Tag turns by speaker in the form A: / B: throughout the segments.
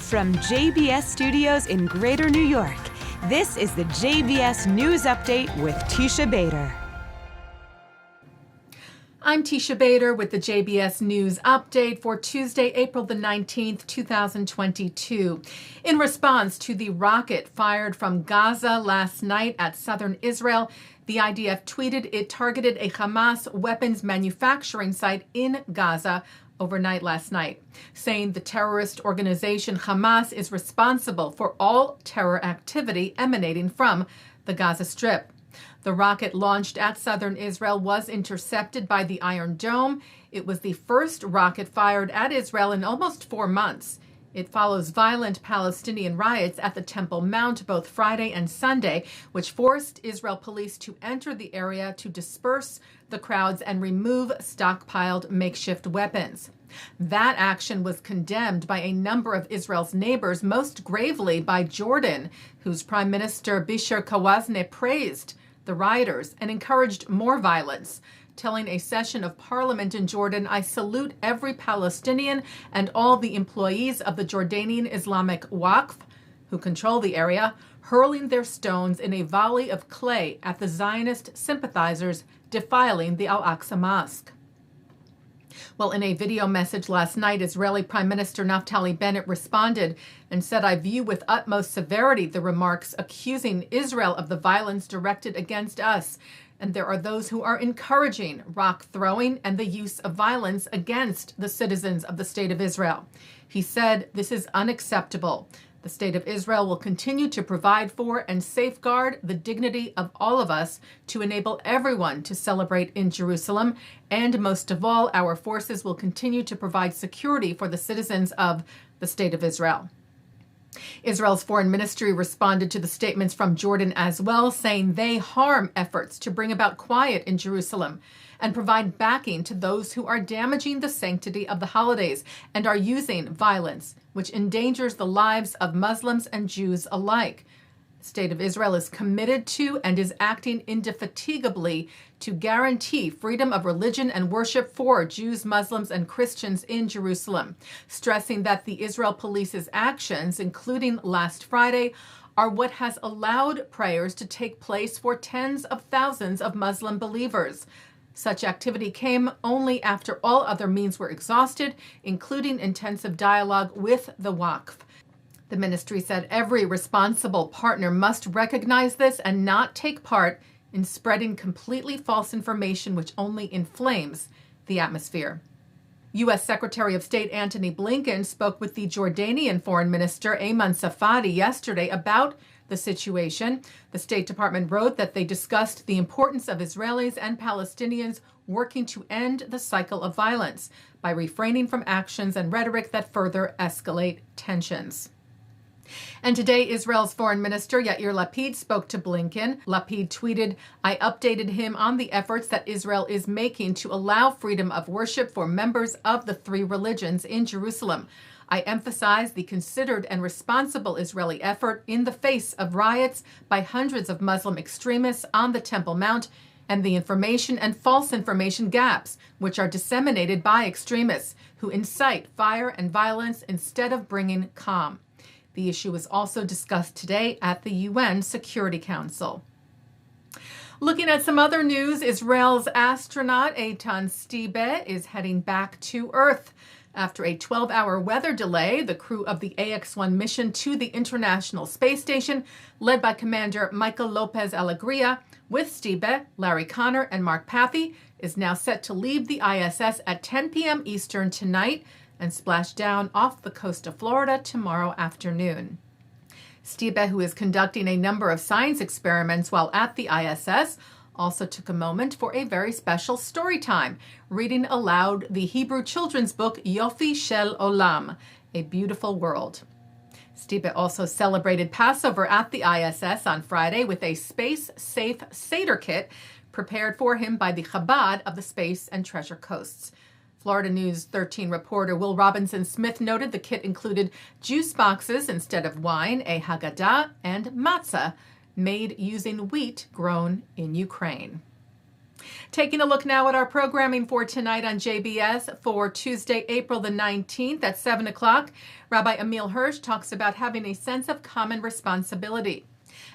A: From JBS Studios in Greater New York, this is the JBS News Update with Teisha Bader.
B: I'm Teisha Bader with the JBS News Update for Tuesday, April the 19th, 2022. In response to the rocket fired from Gaza last night at southern Israel, the IDF tweeted it targeted a Hamas weapons manufacturing site in Gaza overnight last night, saying the terrorist organization Hamas is responsible for all terror activity emanating from the Gaza Strip. The rocket launched at southern Israel was intercepted by the Iron Dome. It was the first rocket fired at Israel in almost 4 months. It follows violent Palestinian riots at the Temple Mount both Friday and Sunday, which forced Israel police to enter the area to disperse the crowds and remove stockpiled makeshift weapons. That action was condemned by a number of Israel's neighbors, most gravely by Jordan, whose Prime Minister Bisher Kawazne praised the rioters and encouraged more violence, telling a session of parliament in Jordan, "I salute every Palestinian and all the employees of the Jordanian Islamic Waqf who control the area, hurling their stones in a volley of clay at the Zionist sympathizers defiling the Al-Aqsa Mosque." Well, in a video message last night, Israeli Prime Minister Naftali Bennett responded and said, "I view with utmost severity the remarks accusing Israel of the violence directed against us. And there are those who are encouraging rock throwing and the use of violence against the citizens of the State of Israel." He said, "This is unacceptable. The State of Israel will continue to provide for and safeguard the dignity of all of us to enable everyone to celebrate in Jerusalem. And most of all, our forces will continue to provide security for the citizens of the State of Israel." Israel's foreign ministry responded to the statements from Jordan as well, saying they harm efforts to bring about quiet in Jerusalem and provide backing to those who are damaging the sanctity of the holidays and are using violence, which endangers the lives of Muslims and Jews alike. The State of Israel is committed to and is acting indefatigably to guarantee freedom of religion and worship for Jews, Muslims, and Christians in Jerusalem, stressing that the Israel police's actions, including last Friday, are what has allowed prayers to take place for tens of thousands of Muslim believers. Such activity came only after all other means were exhausted, including intensive dialogue with the Waqf. The ministry said every responsible partner must recognize this and not take part in spreading completely false information which only inflames the atmosphere. U.S. Secretary of State Antony Blinken spoke with the Jordanian Foreign Minister Ayman Safadi yesterday about the situation. The State Department wrote that they discussed the importance of Israelis and Palestinians working to end the cycle of violence by refraining from actions and rhetoric that further escalate tensions. And today, Israel's Foreign Minister Yair Lapid spoke to Blinken. Lapid tweeted, "I updated him on the efforts that Israel is making to allow freedom of worship for members of the three religions in Jerusalem. I emphasize the considered and responsible Israeli effort in the face of riots by hundreds of Muslim extremists on the Temple Mount and the information and false information gaps which are disseminated by extremists who incite fire and violence instead of bringing calm." The issue was also discussed today at the UN Security Council. Looking at some other news, Israel's astronaut Eitan Stibe is heading back to Earth. After a 12-hour weather delay, the crew of the AX-1 mission to the International Space Station, led by Commander Michael Lopez Alegria, with Stibe, Larry Connor, and Mark Pathy, is now set to leave the ISS at 10 p.m. Eastern tonight and splash down off the coast of Florida tomorrow afternoon. Stibe, who is conducting a number of science experiments while at the ISS, also took a moment for a very special story time, reading aloud the Hebrew children's book Yofi Shel Olam, A Beautiful World. Stibe also celebrated Passover at the ISS on Friday with a space-safe Seder kit prepared for him by the Chabad of the Space and Treasure Coasts. Florida News 13 reporter Will Robinson-Smith noted the kit included juice boxes instead of wine, a Haggadah, and matzah made using wheat grown in Ukraine. Taking a look now at our programming for tonight on JBS for Tuesday, April the 19th at 7 o'clock. Rabbi Ammiel Hirsch talks about having a sense of common responsibility.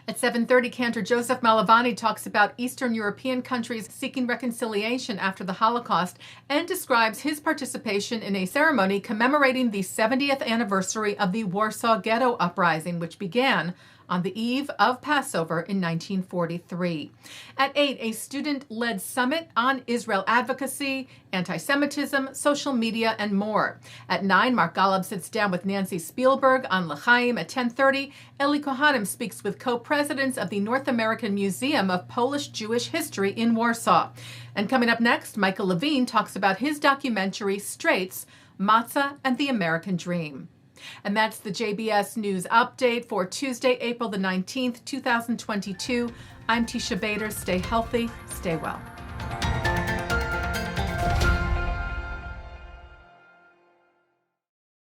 B: At 7:30, Cantor Joseph Malovany talks about Eastern European countries seeking reconciliation after the Holocaust and describes his participation in a ceremony commemorating the 70th anniversary of the Warsaw Ghetto Uprising, which began on the eve of Passover in 1943. At 8, a student-led summit on Israel advocacy, anti-Semitism, social media, and more. At 9, Mark Golub sits down with Nancy Spielberg on L'chaim. At 10:30, Ellie Cohanim speaks with co-presidents of the North American Museum of Polish-Jewish History in Warsaw. And coming up next, Michael Levine talks about his documentary, Streit's Matzo and the American Dream. And that's the JBS News Update for Tuesday, April the 19th, 2022. I'm Teisha Bader. Stay healthy, stay well.